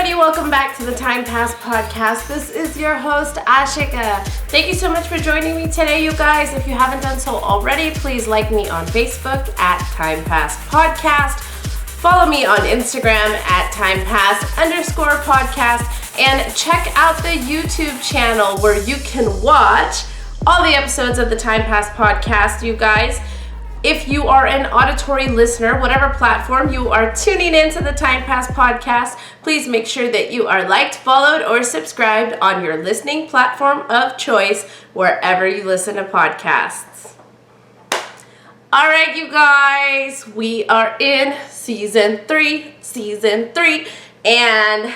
everybody, welcome back to the Time Pass Podcast. This is your host, Ashika. Thank you so much for joining me today, you guys. If you haven't done so already, please like me on Facebook at Time Pass Podcast. Follow me on Instagram at TimePass_podcast. And check out the YouTube channel where you can watch all the episodes of the Time Pass Podcast, you guys. If you are an auditory listener, whatever platform you are tuning into the Time Pass Podcast, please make sure that you are liked, followed, or subscribed on your listening platform of choice, wherever you listen to podcasts. All right, you guys, we are in season three, and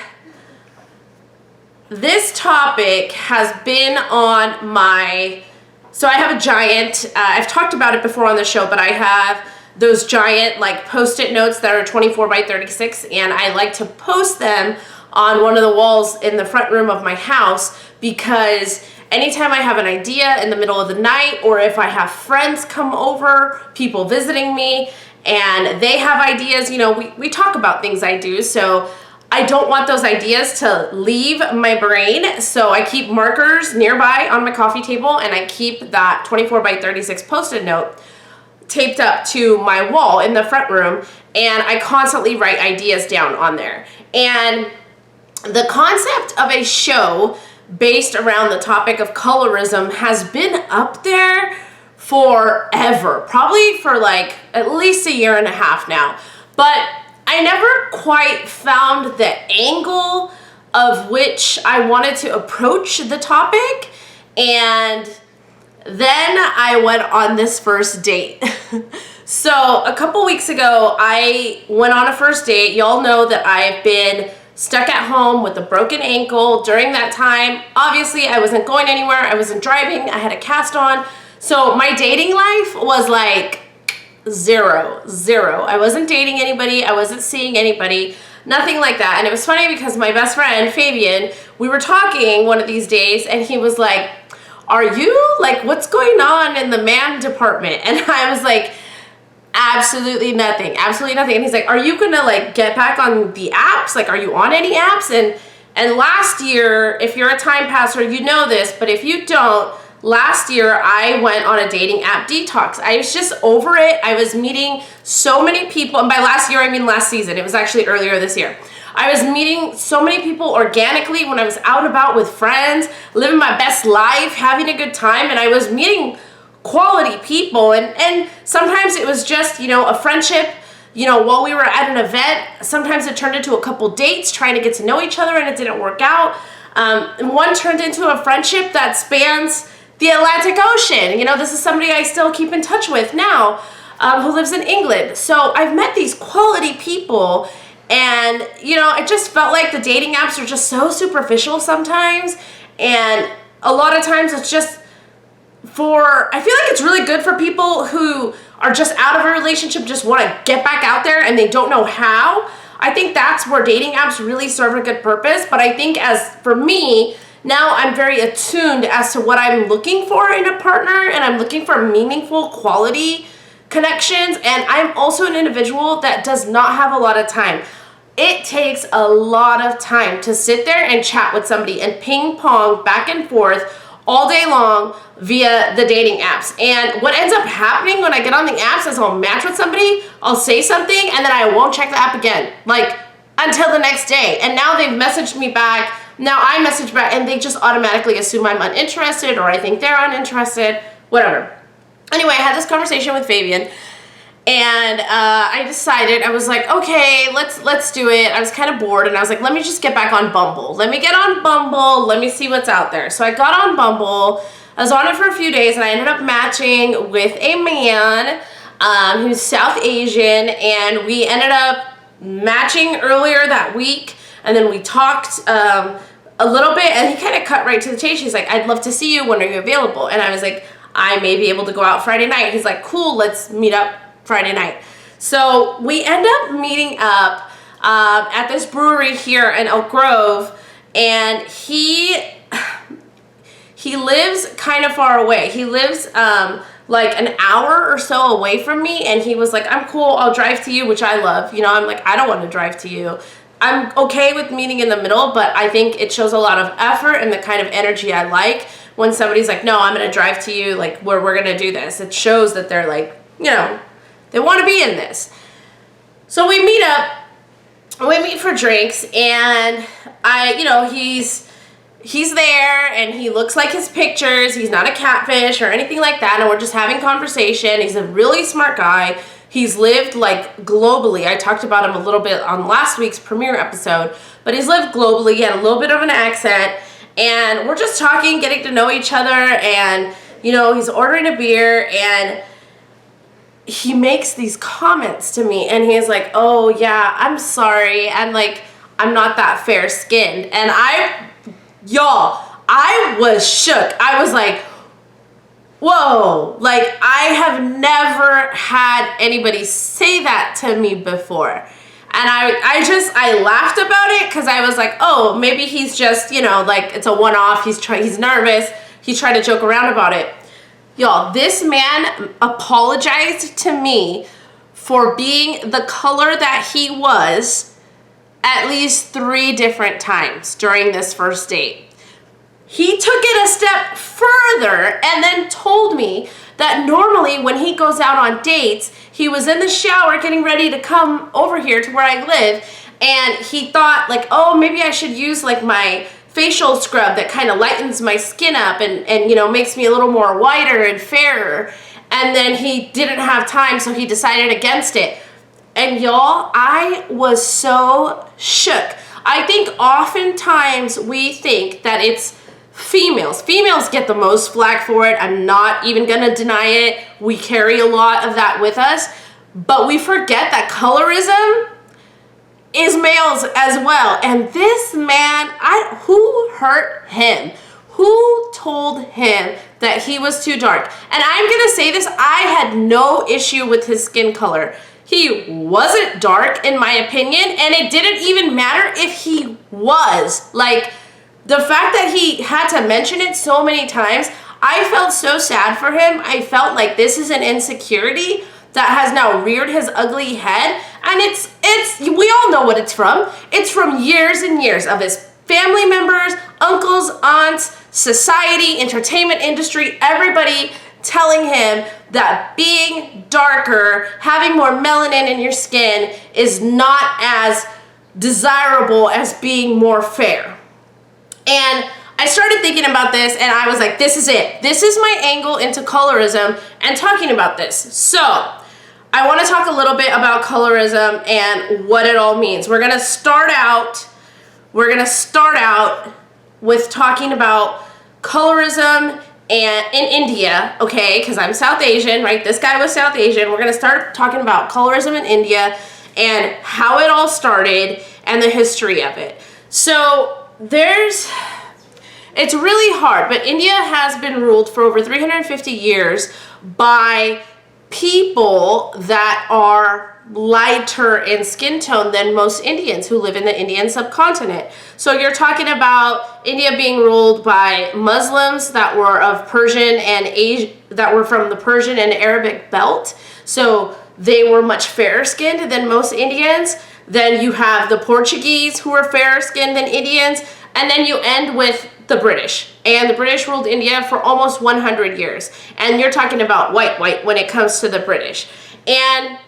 this topic has been on my... So I have a giant, I've talked about it before on the show, but I have those giant like Post-it notes that are 24 by 36, and I like to post them on one of the walls in the front room of my house because anytime I have an idea in the middle of the night, or if I have friends come over, people visiting me, and they have ideas, you know, we talk about things I do, so I don't want those ideas to leave my brain, so I keep markers nearby on my coffee table, and I keep that 24 by 36 Post-it note taped up to my wall in the front room, and I constantly write ideas down on there. And the concept of a show based around the topic of colorism has been up there forever, probably for like at least a year and a half now, but I never quite found the angle of which I wanted to approach the topic, and then I went on this first date. So a couple weeks ago, I went on a first date. Y'all know that I've been stuck at home with a broken ankle during that time. Obviously, I wasn't going anywhere. I wasn't driving. I had a cast on. So my dating life was like zero. I wasn't dating anybody. I wasn't seeing anybody. Nothing like that. And it was funny because my best friend, Fabian, we were talking one of these days, and he was like, are you, like, what's going on in the man department? And I was like, absolutely nothing. And he's like, are you gonna, like, get back on the apps? Like, are you on any apps? And last year, if you're a time passer, you know this, but if you don't, last year, I went on a dating app detox. I was just over it. I was meeting so many people, and by last year, I mean last season. It was actually earlier this year. I was meeting so many people organically when I was out and about with friends, living my best life, having a good time, and I was meeting quality people, and sometimes it was just, you know, a friendship, you know, while we were at an event. Sometimes it turned into a couple dates, trying to get to know each other, and it didn't work out. And one turned into a friendship that spans the Atlantic Ocean. You know, this is somebody I still keep in touch with now, who lives in England. So I've met these quality people, and, you know, it just felt like the dating apps are just so superficial sometimes. And a lot of times it's just I feel like it's really good for people who are just out of a relationship, just want to get back out there and they don't know how. I think that's where dating apps really serve a good purpose. But I think as for me, now I'm very attuned as to what I'm looking for in a partner, and I'm looking for meaningful quality connections. And I'm also an individual that does not have a lot of time. It takes a lot of time to sit there and chat with somebody and ping pong back and forth all day long via the dating apps. And what ends up happening when I get on the apps is I'll match with somebody, I'll say something, and then I won't check the app again, like until the next day. And now they've messaged me back. Now I message back, and they just automatically assume I'm uninterested, or I think they're uninterested, whatever. Anyway, I had this conversation with Fabian, and I decided, I was like, okay, let's do it. I was kind of bored, and I was like, let me just get back on Bumble. Let me get on Bumble. Let me see what's out there. So I got on Bumble. I was on it for a few days, and I ended up matching with a man who's South Asian, and we ended up matching earlier that week, and then we talked a little bit, and he kind of cut right to the chase. He's like, I'd love to see you. When are you available? And I was like, I may be able to go out Friday night. He's like, cool, let's meet up Friday night. So we end up meeting up at this brewery here in Elk Grove, and he lives kind of far away. He lives like an hour or so away from me, and he was like, I'm cool, I'll drive to you, which I love. You know, I'm like, I don't want to drive to you. I'm okay with meeting in the middle, but I think it shows a lot of effort and the kind of energy I like when somebody's like, no, I'm going to drive to you, like, where we're going to do this. It shows that they're like, you know, they want to be in this. So we meet up, we meet for drinks, and he's there, and he looks like his pictures. He's not a catfish or anything like that, and we're just having conversation. He's a really smart guy. He's lived, like, globally. I talked about him a little bit on last week's premiere episode, but he's lived globally. He had a little bit of an accent, and we're just talking, getting to know each other, and, you know, he's ordering a beer, and he makes these comments to me, and he's like, oh, yeah, I'm sorry, and, like, I'm not that fair-skinned, and y'all, I was shook. I was like, whoa, like, I have never had anybody say that to me before. And I laughed about it because I was like, oh, maybe he's just, you know, like, it's a one-off. He's nervous. He's trying to joke around about it. Y'all, this man apologized to me for being the color that he was at least 3 different times during this first date. He took it a step further and then told me that normally when he goes out on dates, he was in the shower getting ready to come over here to where I live, and he thought, like, oh, maybe I should use, like, my facial scrub that kind of lightens my skin up and you know, makes me a little more whiter and fairer. And then he didn't have time, so he decided against it. And y'all, I was so shook. I think oftentimes we think that it's females. Females get the most flack for it. I'm not even gonna deny it. We carry a lot of that with us, but we forget that colorism is males as well. And this man, who hurt him? Who told him that he was too dark? And I'm gonna say this, I had no issue with his skin color. He wasn't dark, in my opinion, and it didn't even matter if he was. Like, the fact that he had to mention it so many times, I felt so sad for him. I felt like this is an insecurity that has now reared his ugly head. And we all know what it's from. It's from years and years of his family members, uncles, aunts, society, entertainment industry, everybody telling him that being darker, having more melanin in your skin is not as desirable as being more fair. And I started thinking about this, and I was like, this is it. This is my angle into colorism and talking about this. So I want to talk a little bit about colorism and what it all means. We're gonna start out with talking about colorism and in India, okay, because I'm South Asian, right? This guy was South Asian. We're gonna start talking about colorism in India and how it all started and the history of it. So it's really hard, but India has been ruled for over 350 years by people that are lighter in skin tone than most Indians who live in the Indian subcontinent. So you're talking about India being ruled by Muslims that were of Persian and that were from the Persian and Arabic belt. So they were much fairer skinned than most Indians. Then you have the Portuguese who are fairer skinned than Indians. And then you end with the British. And the British ruled India for almost 100 years. And you're talking about white when it comes to the British. And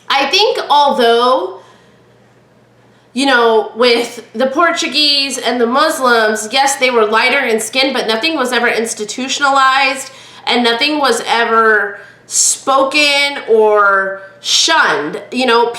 I think although, you know, with the Portuguese and the Muslims, yes, they were lighter in skin, but nothing was ever institutionalized and nothing was ever spoken or shunned. You know,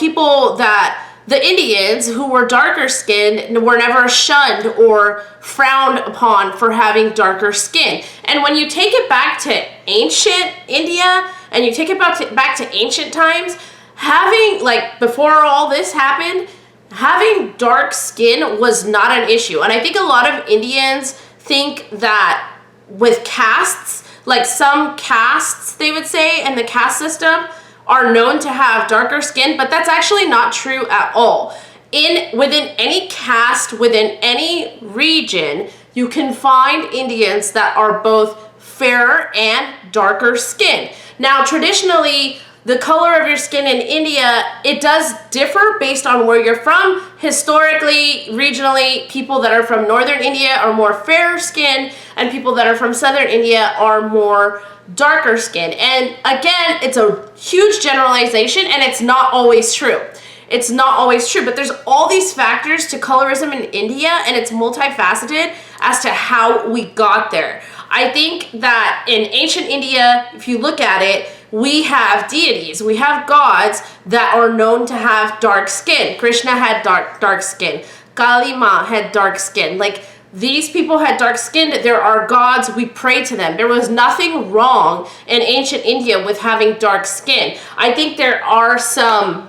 the Indians who were darker skinned were never shunned or frowned upon for having darker skin. And when you take it back to ancient India and you take it back to ancient times, having, like, before all this happened, having dark skin was not an issue. And I think a lot of Indians think that with castes, like some castes, they would say, in the caste system, are known to have darker skin, but that's actually not true at all. Within any caste, within any region, you can find Indians that are both fairer and darker skin. Now, traditionally, the color of your skin in India, it does differ based on where you're from. Historically, regionally, people that are from northern India are more fair skinned, and people that are from southern India are more darker skinned. And again, it's a huge generalization, and it's not always true. It's not always true, but there's all these factors to colorism in India, and it's multifaceted as to how we got there. I think that in ancient India, if you look at it, we have deities, we have gods that are known to have dark skin. Krishna had dark skin. Kali Ma had dark skin. Like, these people had dark skin. There are gods, we pray to them. There was nothing wrong in ancient India with having dark skin. I think there are some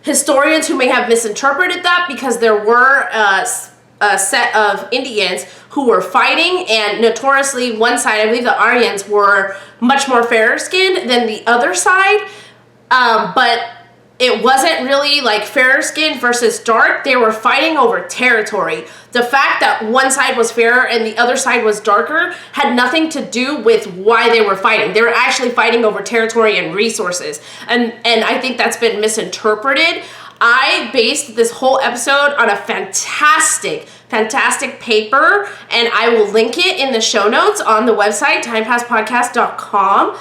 historians who may have misinterpreted that, because there were a set of Indians who were fighting, and notoriously one side, I believe the Aryans, were much more fairer skinned than the other side, but it wasn't really like fairer skinned versus dark. They were fighting over territory. The fact that one side was fairer and the other side was darker had nothing to do with why they were fighting. They were actually fighting over territory and resources. And I think that's been misinterpreted. I based this whole episode on a fantastic paper, and I will link it in the show notes on the website, timepasspodcast.com.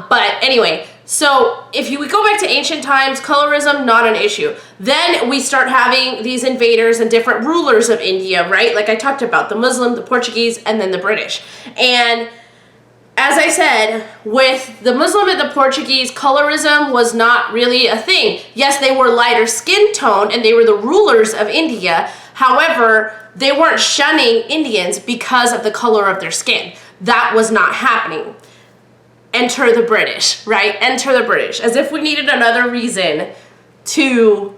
But anyway, so if we go back to ancient times, colorism, not an issue. Then we start having these invaders and different rulers of India, right? Like I talked about, the Muslim, the Portuguese, and then the British. And as I said, with the Muslim and the Portuguese, colorism was not really a thing. Yes, they were lighter skin tone and they were the rulers of India. However, they weren't shunning Indians because of the color of their skin. That was not happening. Enter the British, right? Enter the British. As if we needed another reason to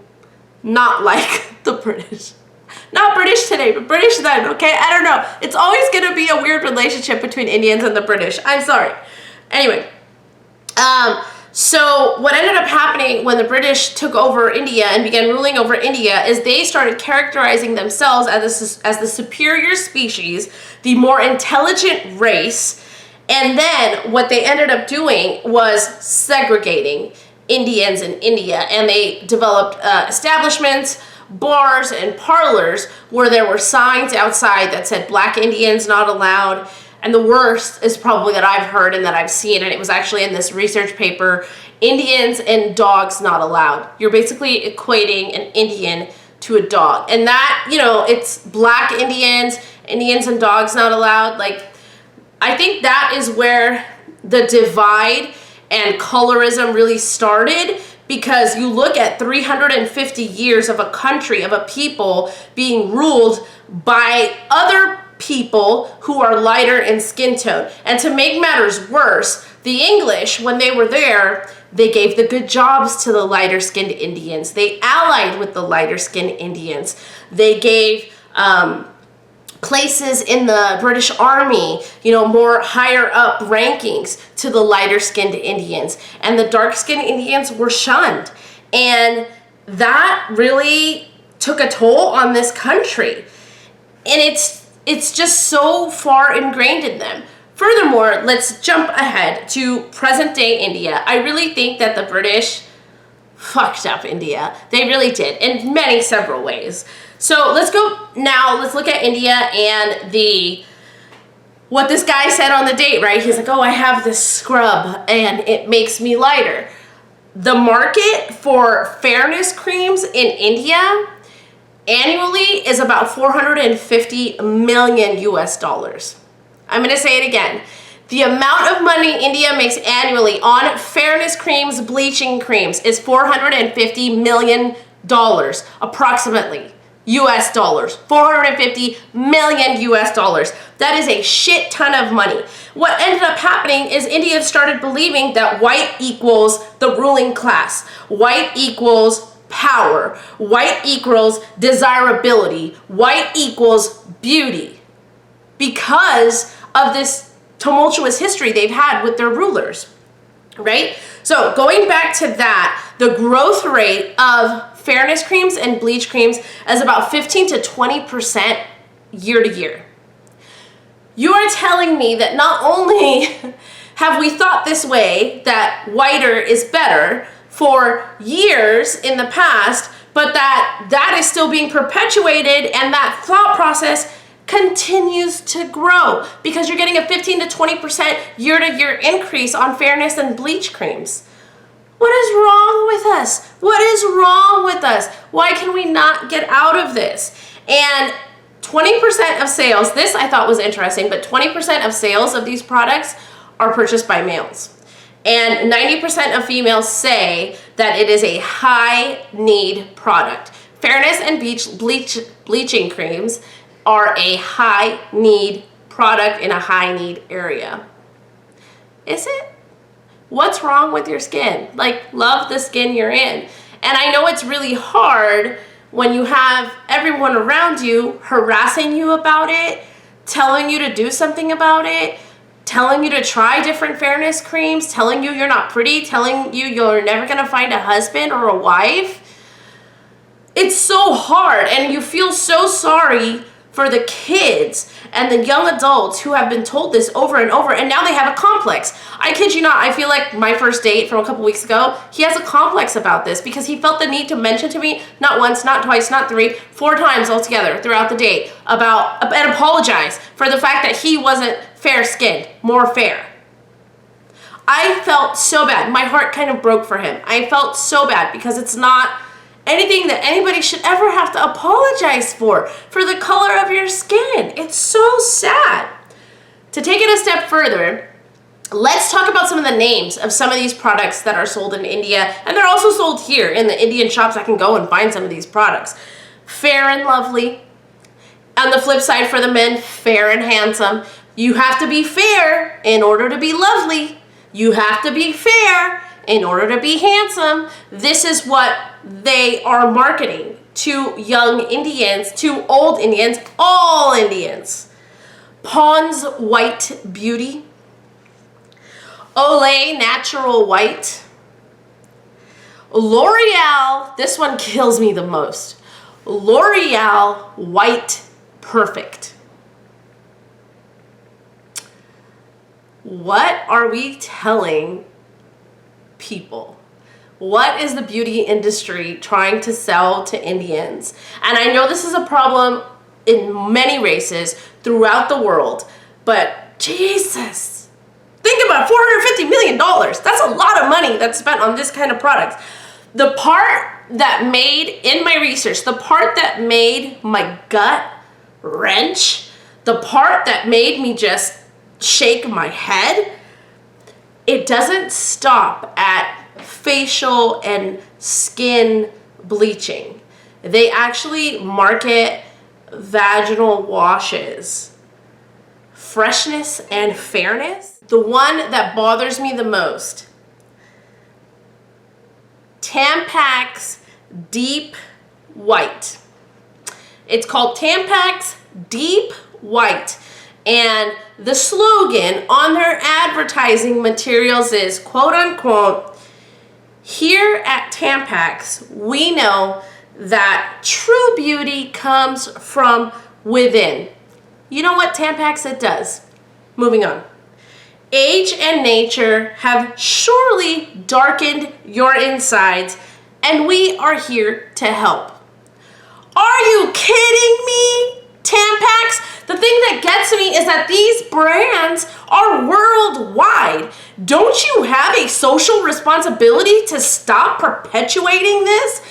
not like the British. Not British today, but British then, okay? I don't know. It's always going to be a weird relationship between Indians and the British. I'm sorry. Anyway, so what ended up happening when the British took over India and began ruling over India is they started characterizing themselves as the superior species, the more intelligent race. And then what they ended up doing was segregating Indians in India, and they developed establishments, bars, and parlors where there were signs outside that said Black Indians not allowed. And the worst is probably that I've heard and that I've seen, and it was actually in this research paper, Indians and dogs not allowed. You're basically equating an Indian to a dog. And that, you know, it's Black Indians, Indians and dogs not allowed. Like, I think that is where the divide and colorism really started, because you look at 350 years of a country, of a people being ruled by other people who are lighter in skin tone. And to make matters worse, the English, when they were there, they gave the good jobs to the lighter skinned Indians. They allied with the lighter skinned Indians. They gave places in the British Army, you know, more higher up rankings to the lighter skinned Indians, and the dark skinned Indians were shunned. And that really took a toll on this country. And it's just so far ingrained in them. Furthermore, let's jump ahead to present day India. I really think that the British fucked up India. They really did, in several ways. So let's go now, let's look at India and what this guy said on the date, right? He's like, oh, I have this scrub and it makes me lighter. The market for fairness creams in India annually is about 450 million US dollars. I'm gonna say it again. The amount of money India makes annually on fairness creams, bleaching creams, is $450 million, approximately. US dollars. 450 million US dollars. That is a shit ton of money. What ended up happening is India started believing that white equals the ruling class. White equals power. White equals desirability. White equals beauty. Because of this tumultuous history they've had with their rulers, right? So going back to that, the growth rate of fairness creams and bleach creams is about 15 to 20% year to year. You are telling me that not only have we thought this way, that whiter is better, for years in the past, but that is still being perpetuated, and that thought process continues to grow because you're getting a 15 to 20% year-to-year increase on fairness and bleach creams. What is wrong with us? What is wrong with us? Why can we not get out of this? And 20% of sales, this I thought was interesting, but 20% of sales of these products are purchased by males. And 90% of females say that it is a high need product. Fairness and bleaching creams are a high need product in a high need area. Is it? What's wrong with your skin? Like, love the skin you're in. And I know it's really hard when you have everyone around you harassing you about it, telling you to do something about it, telling you to try different fairness creams, telling you you're not pretty, telling you you're never gonna find a husband or a wife. It's so hard, and you feel so sorry for the kids and the young adults who have been told this over and over, and now they have a complex. I kid you not, I feel like my first date from a couple weeks ago, he has a complex about this because he felt the need to mention to me, not once, not twice, not three, 4 times altogether throughout the date, and apologize for the fact that he wasn't fair-skinned, more fair. I felt so bad. My heart kind of broke for him. I felt so bad because it's not anything that anybody should ever have to apologize for the color of your skin. It's so sad. To take it a step further, let's talk about some of the names of some of these products that are sold in India, and they're also sold here in the Indian shops. I can go and find some of these products. Fair and Lovely. On the flip side for the men, Fair and Handsome. You have to be fair in order to be lovely. You have to be fair in order to be handsome. This is what they are marketing to young Indians, to old Indians, all Indians. Pond's White Beauty. Olay Natural White. L'Oreal, this one kills me the most. L'Oreal White Perfect. What are we telling people? What is the beauty industry trying to sell to Indians? And I know this is a problem in many races throughout the world, but Jesus, think about $450 million. That's a lot of money that's spent on this kind of product. The part that made, in my research, the part that made my gut wrench, the part that made me just shake my head, it doesn't stop at facial and skin bleaching. They actually market vaginal washes. Freshness and fairness. The one that bothers me the most, Tampax Deep White. It's called Tampax Deep White, and the slogan on their advertising materials is, quote unquote, "Here at Tampax, we know that true beauty comes from within." You know what Tampax it does? Moving on. Age and nature have surely darkened your insides, and we are here to help. Are you kidding me, Tampax? The thing that gets me is that these brands are worldwide. Don't you have a social responsibility to stop perpetuating this?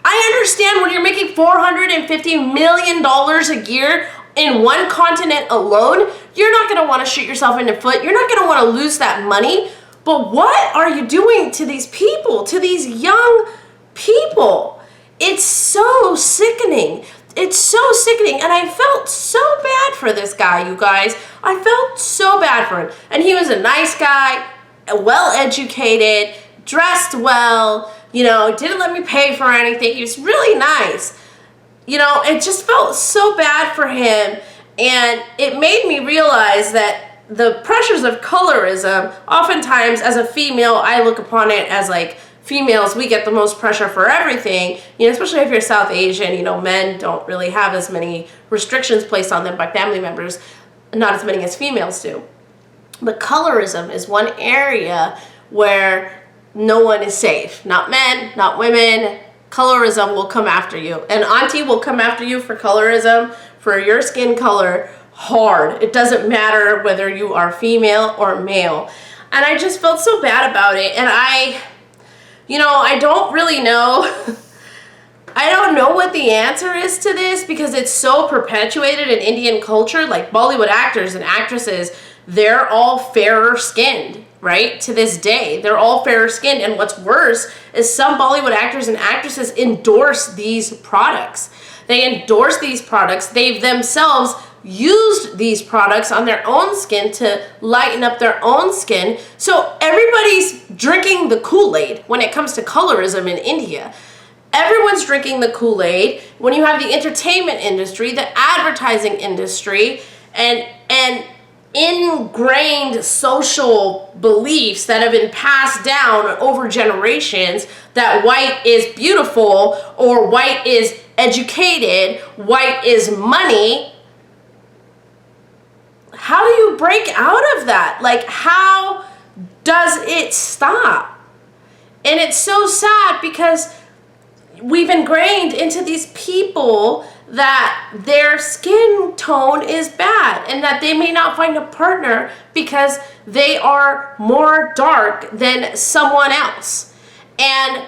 I understand when you're making $450 million a year in one continent alone, you're not going to want to shoot yourself in the foot. You're not going to want to lose that money. But what are you doing to these people, to these young people? It's so sickening. It's so sickening. And I felt so bad for this guy, you guys. I felt so bad for him. And he was a nice guy, well-educated, dressed well, didn't let me pay for anything. He was really nice. It just felt so bad for him, and it made me realize that the pressures of colorism, oftentimes as a female, I look upon it as like females, we get the most pressure for everything, especially if you're South Asian, men don't really have as many restrictions placed on them by family members, not as many as females do. But colorism is one area where no one is safe. Not men, not women. Colorism will come after you. And auntie will come after you for colorism, for your skin color, hard. It doesn't matter whether you are female or male. And I just felt so bad about it. And I don't really know. I don't know what the answer is to this because it's so perpetuated in Indian culture. Like Bollywood actors and actresses, they're all fairer skinned, right? To this day, they're all fairer skinned. And what's worse is some Bollywood actors and actresses endorse these products. They endorse these products. They've themselves used these products on their own skin to lighten up their own skin. So everybody's drinking the Kool-Aid when it comes to colorism in India. Everyone's drinking the Kool-Aid when you have the entertainment industry, the advertising industry, and ingrained social beliefs that have been passed down over generations that white is beautiful or white is educated, white is money. How do you break out of that? Like, how does it stop? And it's so sad because we've ingrained into these people that their skin tone is bad and that they may not find a partner because they are more dark than someone else. And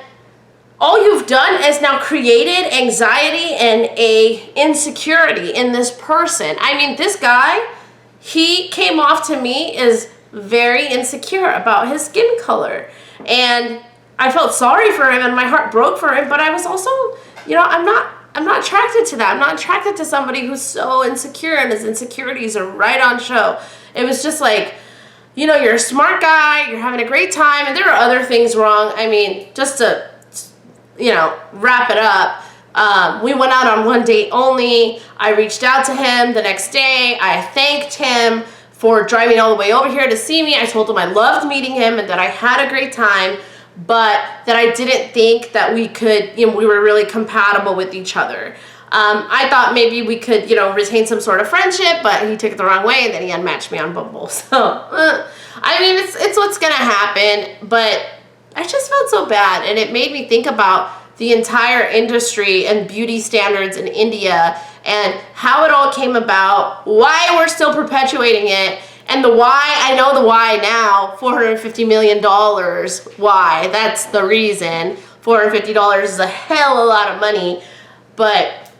all you've done is now created anxiety and a insecurity in this person. I mean, this guy, he came off to me as very insecure about his skin color. And I felt sorry for him and my heart broke for him, but I was also, I'm not attracted to that. I'm not attracted to somebody who's so insecure and his insecurities are right on show. It was just like, you're a smart guy, you're having a great time, and there are other things wrong. I mean, just to, wrap it up, we went out on one date only. I reached out to him the next day. I thanked him for driving all the way over here to see me. I told him I loved meeting him and that I had a great time, but that I didn't think that we could, we were really compatible with each other. I thought maybe we could, retain some sort of friendship, but he took it the wrong way and then he unmatched me on Bumble. So, I mean, it's what's gonna happen, but I just felt so bad, and it made me think about the entire industry and beauty standards in India and how it all came about, why we're still perpetuating it, and the why. I know the why now. $450 million. Why? That's the reason. $450 is a hell of a lot of money, but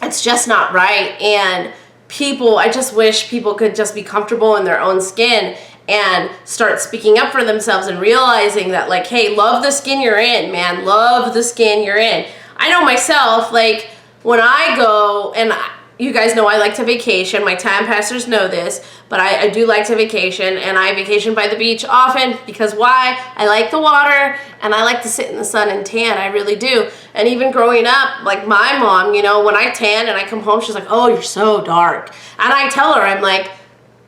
it's just not right. And I just wish people could just be comfortable in their own skin and start speaking up for themselves and realizing that, like, hey, love the skin you're in, man. Love the skin you're in. I know myself, like, when I go, and you guys know I like to vacation. My time pastors know this, but I do like to vacation, and I vacation by the beach often because why? I like the water, and I like to sit in the sun and tan. I really do. And even growing up, like my mom, when I tan and I come home, she's like, oh, you're so dark. And I tell her, I'm like,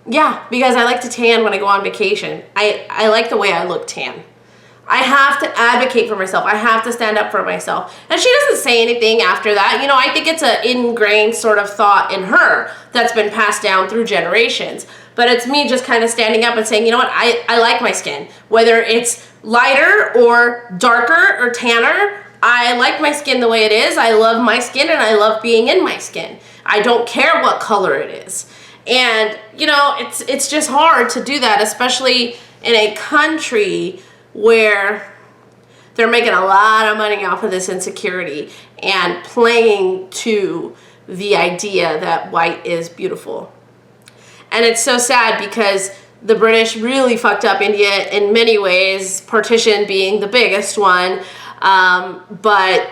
yeah, because I like to tan when I go on vacation. I like the way I look tan. I have to advocate for myself. I have to stand up for myself. And she doesn't say anything after that. I think it's an ingrained sort of thought in her that's been passed down through generations. But it's me just kind of standing up and saying, you know what, I like my skin. Whether it's lighter or darker or tanner, I like my skin the way it is. I love my skin and I love being in my skin. I don't care what color it is. And, it's just hard to do that, especially in a country where they're making a lot of money off of this insecurity and playing to the idea that white is beautiful. And it's so sad because the British really fucked up India in many ways, partition being the biggest one. But,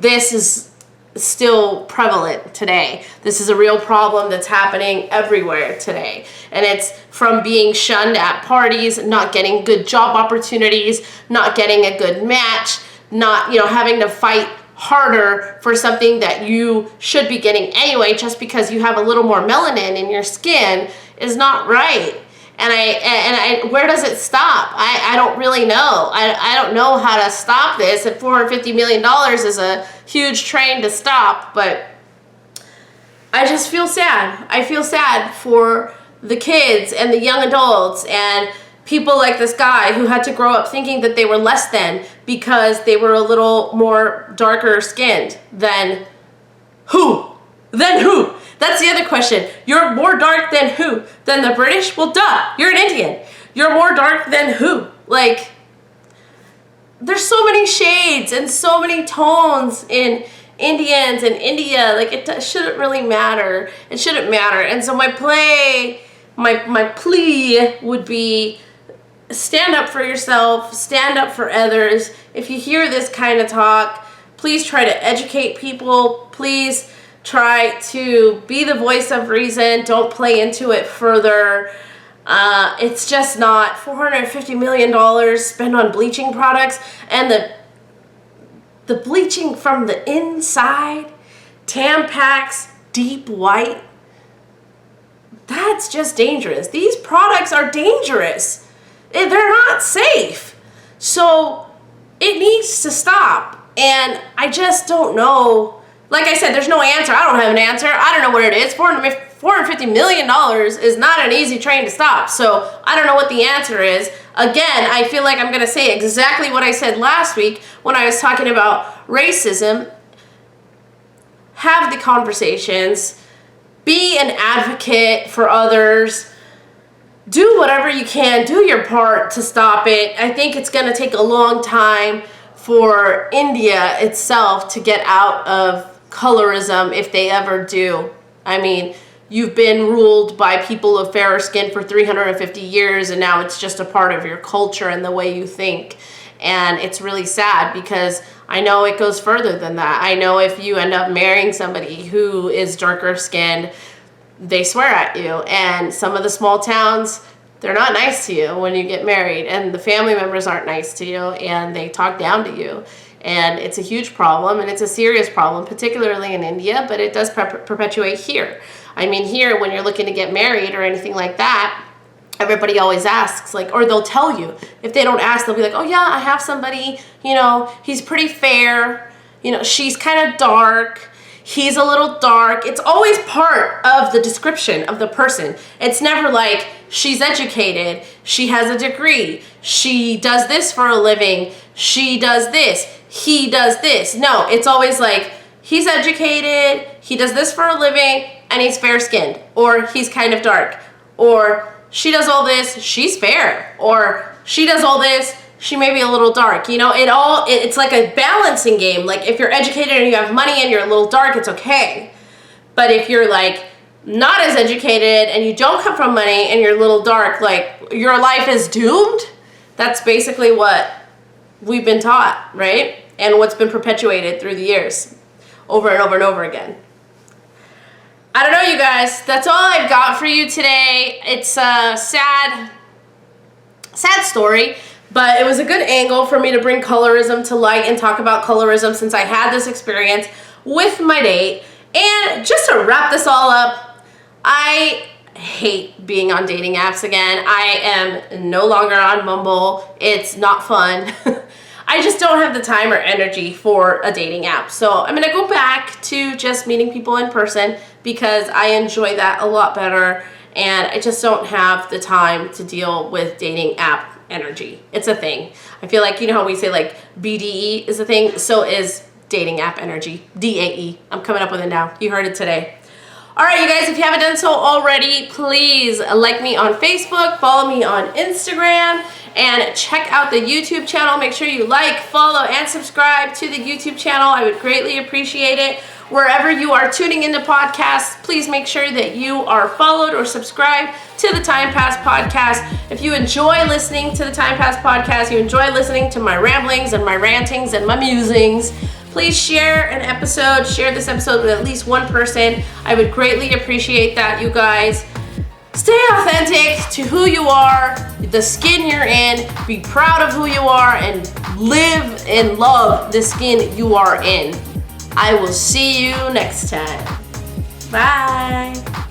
this is still prevalent today. This is a real problem that's happening everywhere today. And it's from being shunned at parties, not getting good job opportunities, not getting a good match, not, having to fight harder for something that you should be getting anyway just because you have a little more melanin in your skin is not right. And where does it stop? I don't really know. I don't know how to stop this. And $450 million is a huge train to stop, but I just feel sad. I feel sad for the kids and the young adults and people like this guy who had to grow up thinking that they were less than because they were a little more darker skinned than who? Then who? That's the other question. You're more dark than who? Than the British? Well, duh, you're an Indian. You're more dark than who? Like, there's so many shades and so many tones in Indians and India. Like, it shouldn't really matter. It shouldn't matter. And so my plea would be, stand up for yourself, stand up for others. If you hear this kind of talk, please try to educate people. Please try to be the voice of reason. Don't play into it further. It's just not $450 million spent on bleaching products, and the bleaching from the inside, Tampax, deep white, that's just dangerous. These products are dangerous. They're not safe. So it needs to stop. And I just don't know. Like I said, there's no answer. I don't have an answer. I don't know what it is. $450 million is not an easy train to stop. So I don't know what the answer is. Again, I feel like I'm going to say exactly what I said last week when I was talking about racism. Have the conversations. Be an advocate for others. Do whatever you can. Do your part to stop it. I think it's going to take a long time for India itself to get out of colorism, if they ever do. I mean, you've been ruled by people of fairer skin for 350 years, and now it's just a part of your culture and the way you think. And it's really sad because I know it goes further than that. I know if you end up marrying somebody who is darker skinned, they swear at you. And some of the small towns, they're not nice to you when you get married, and the family members aren't nice to you, and they talk down to you. And it's a huge problem, and it's a serious problem, particularly in India, but it does perpetuate here. I mean, here, when you're looking to get married or anything like that, everybody always asks, like, or they'll tell you. If they don't ask, they'll be like, oh yeah, I have somebody, you know, he's pretty fair, you know, she's kind of dark, he's a little dark. It's always part of the description of the person. It's never like, she's educated, she has a degree, she does this for a living, she does this, he does this. No, it's always like, he's educated, he does this for a living, and he's fair-skinned, or he's kind of dark, or she does all this, she's fair, or she does all this, she may be a little dark. You know, it's like a balancing game. Like, if you're educated and you have money and you're a little dark, it's okay. But if you're like not as educated and you don't come from money and you're a little dark, like, your life is doomed. That's basically what we've been taught, right? And what's been perpetuated through the years, over and over and over again. I don't know, you guys. That's all I've got for you today. It's a sad story, but it was a good angle for me to bring colorism to light and talk about colorism since I had this experience with my date. And just to wrap this all up, I hate being on dating apps again. I am no longer on Bumble. It's not fun. I just don't have the time or energy for a dating app. So I'm gonna go back to just meeting people in person because I enjoy that a lot better, and I just don't have the time to deal with dating app energy. It's a thing. I feel like, you know how we say like BDE is a thing, so is dating app energy. DAE. I'm coming up with it now. You heard it today. All right, you guys, if you haven't done so already, please like me on Facebook, follow me on Instagram, and check out the YouTube channel. Make sure you like, follow, and subscribe to the YouTube channel. I would greatly appreciate it. Wherever you are tuning into podcasts, please make sure that you are followed or subscribed to the Time Pass Podcast. If you enjoy listening to the Time Pass Podcast, you enjoy listening to my ramblings and my rantings and my musings, please share this episode with at least one person. I would greatly appreciate that, you guys. Stay authentic to who you are, the skin you're in, be proud of who you are, and live and love the skin you are in. I will see you next time. Bye.